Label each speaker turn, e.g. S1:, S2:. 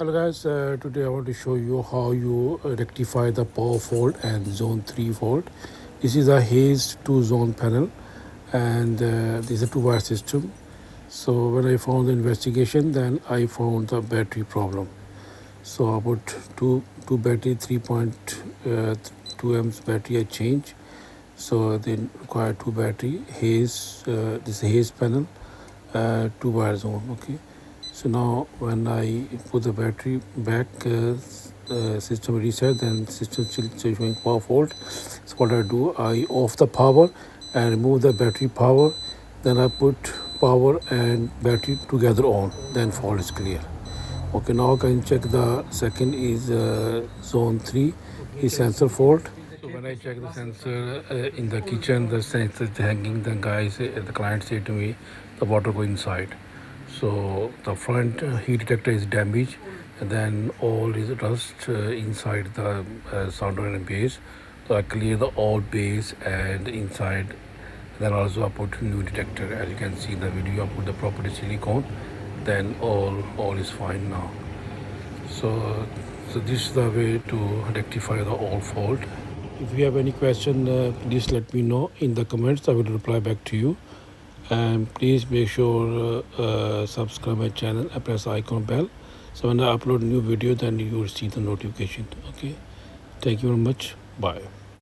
S1: Hello guys, today I want to show you how you rectify the power fault and zone 3 fault. This is a Haes 2 zone panel and this is a 2 wire system. So when I found the investigation, then I found the battery problem. So I put two battery 3.2 amps battery I change. So they require two battery Haes, this is Haes panel, 2 wire zone. Okay. So now when I put the battery back, system reset, then system still showing power fault. So what I do, I off the power and remove the battery power. Then I put power and battery together on. Then fault is clear. Okay, now I can check the second is zone 3 is sensor fault. So when I check the sensor in the kitchen, the sensor is hanging. The client said to me, the water go inside. So the front heat detector is damaged, and then all is rust inside the sounder and base. So I clear the all base and inside. Then also I put new detector. As you can see in the video, I put the proper silicone. Then all is fine now. So this is the way to rectify the all fault. If you have any question, please let me know in the comments. I will reply back to you. And please make sure subscribe my channel and press the icon bell. So when I upload new video, then you will see the notification. Okay. Thank you very much. Bye.